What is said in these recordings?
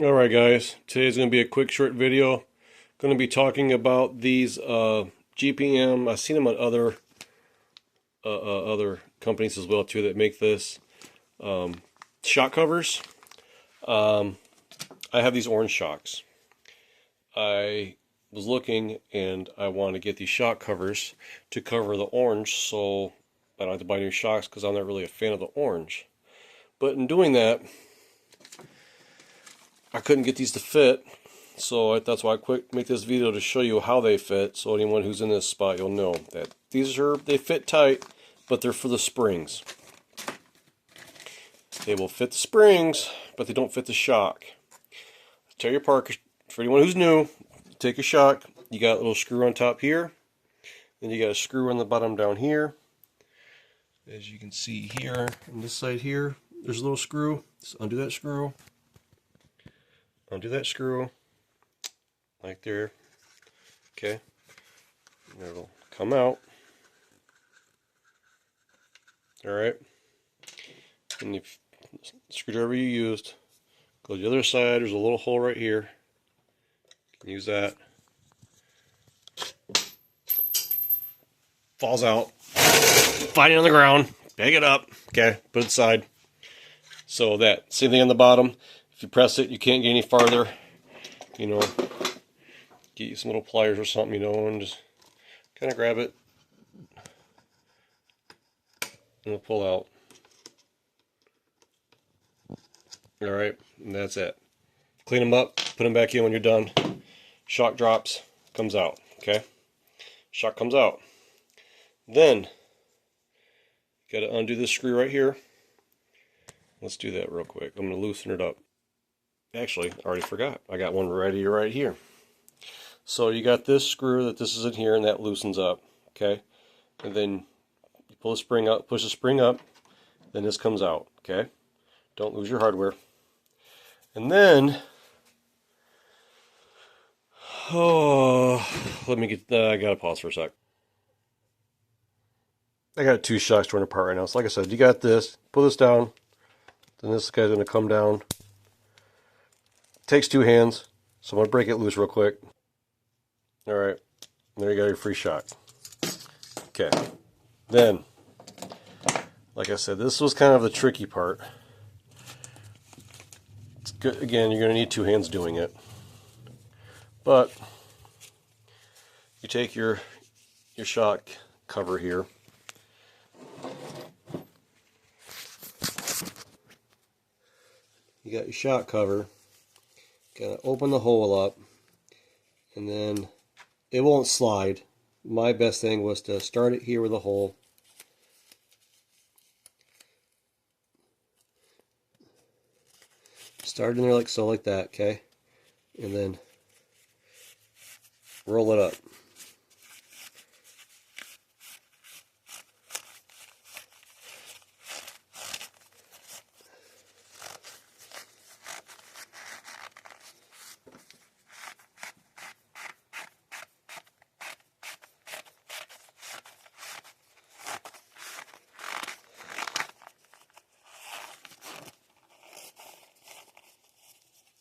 Alright guys, today's going to be a quick short video. Going to be talking about these GPM. I've seen them on other companies as well too that make this shock covers. I have these orange shocks. I was looking and I want to get these shock covers to cover the orange so I don't have to buy new shocks because I'm not really a fan of the orange. But in doing that, I couldn't get these to fit, so that's why I make this video to show you how they fit, so anyone who's in this spot, you'll know that they fit tight, but they're for the springs. They will fit the springs, but they don't fit the shock. Tear your apart. For anyone who's new, take a shock. You got a little screw on top here, then you got a screw on the bottom down here. As you can see here, on this side here, there's a little screw. So undo that screw. Undo that screw, like there, okay, and it'll come out, alright, and if the screwdriver you used, go to the other side, there's a little hole right here, you can use that, falls out, find it on the ground, bag it up, okay, put it aside, so that, same thing on the bottom. If you press it, you can't get any farther, you know, get you some little pliers or something, you know, and just kind of grab it, and it'll pull out. Alright, and that's it. Clean them up, put them back in when you're done. Shock drops, comes out, okay? Shock comes out. Then, you got to undo this screw right here. Let's do that real quick. I'm going to loosen it up. Actually, I already forgot. I got one ready right here. So you got this screw that this is in here and that loosens up, okay? And then you pull the spring up, push the spring up, then this comes out, okay? Don't lose your hardware. And then, let me get, I gotta pause for a sec. I got two shocks torn apart right now. So like I said, you got this, pull this down, then this guy's gonna come down. Takes two hands, so I'm going to break it loose real quick. Alright, there you go, your free shock. Okay, then, like I said, this was kind of the tricky part. It's good. Again, you're going to need two hands doing it. But, you take your shock cover here. You got your shock cover. Gotta open the hole up, and then it won't slide. My best thing was to start it here with a hole. Start in there like so, like that, okay? And then roll it up.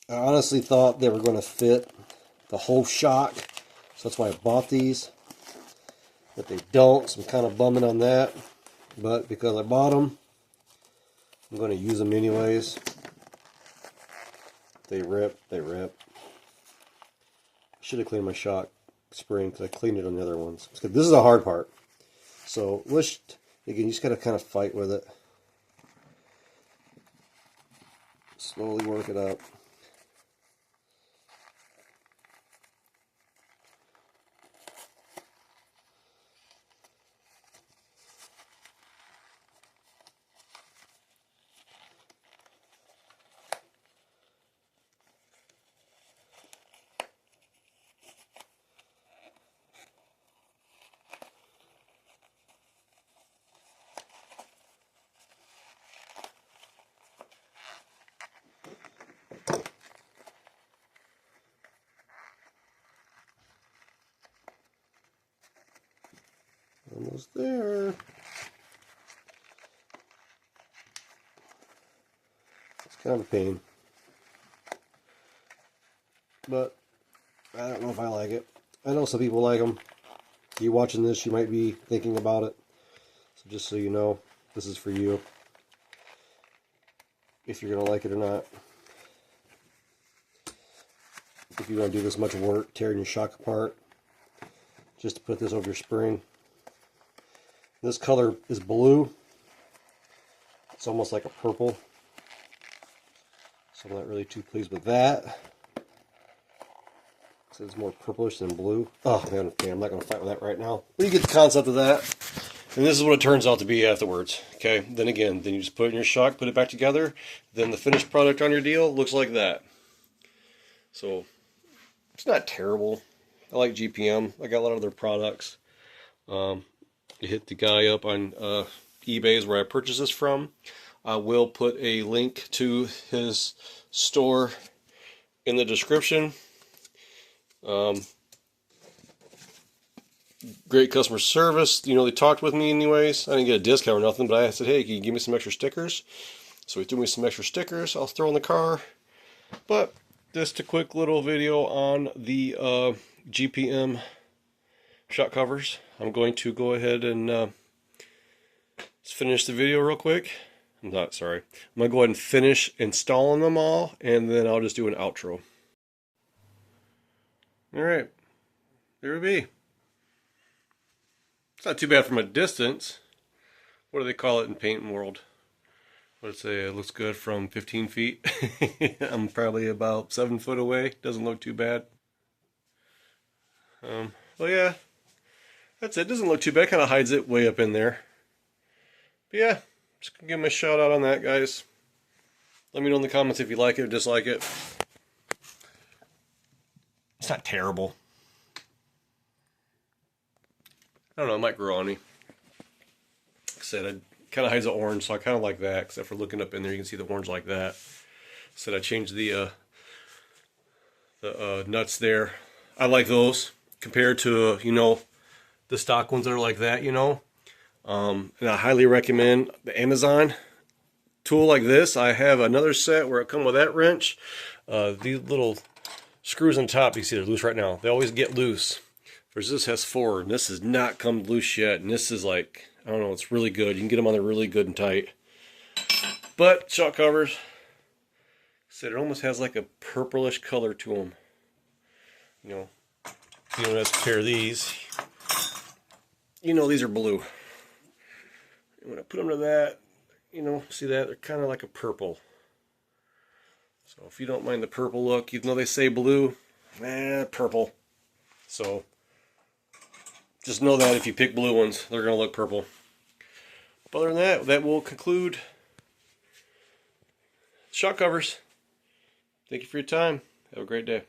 I honestly thought they were going to fit the whole shock, so that's why I bought these. But they don't, so I'm kind of bumming on that. But because I bought them, I'm going to use them anyways. They rip, they rip. I should have cleaned my shock spring because I cleaned it on the other ones. This is the hard part. So, again, you just got to kind of fight with it. Slowly work it up. Almost there. It's kind of a pain. but I don't know if I like it. I know some people like them. You watching this, you might be thinking about it. So just so you know, this is for you. If you're going to like it or not. If you want to do this much work, tearing your shock apart, just to put this over your spring. This color is blue. It's almost like a purple. So I'm not really too pleased with that. So it's more purplish than blue. Oh man, okay, I'm not going to fight with that right now. But you get the concept of that. And this is what it turns out to be afterwards. Okay, then again, then you just put it in your shock, put it back together. Then the finished product on your deal looks like that. So it's not terrible. I like GPM. I got a lot of their products. You hit the guy up on eBay is where I purchased this from. I will put a link to his store in the description. Great customer service. You know, they talked with me anyways. I didn't get a discount or nothing, but I said, hey, can you give me some extra stickers? So he threw me some extra stickers. I'll throw in the car. But just a quick little video on the GPM shock covers. I'm going to go ahead and finish the video real quick. I'm going to go ahead and finish installing them all, and then I'll just do an outro. Alright, there we be. It's not too bad from a distance. What do they call it in painting world? What did it say? It looks good from 15 feet. I'm probably about 7 foot away. Doesn't look too bad. Well, yeah, that's it. Doesn't look too bad. Kind of hides it way up in there. But yeah, just gonna give them a shout out on that, guys. Let me know in the comments if you like it or dislike it. It's not terrible. I don't know, it might grow on me. Like I said, it kind of hides the orange, so I kind of like that, except for looking up in there, you can see the orange like that. Said I changed the nuts there. I like those compared to, you know, the stock ones that are like that, you know. And I highly recommend the Amazon tool like this. I have another set where it comes with that wrench. These little screws on top, you see they're loose right now. They always get loose. Whereas this has 4, and this has not come loose yet. And this is like, I don't know, it's really good. You can get them on there really good and tight. But shock covers, said it almost has like a purplish color to them. You know, you don't have to compare these. You know these are blue. And when I put them to that, you know, see that? They're kind of like a purple. So if you don't mind the purple look, even though they say blue, purple. So just know that if you pick blue ones, they're going to look purple. But other than that, that will conclude shock covers. Thank you for your time. Have a great day.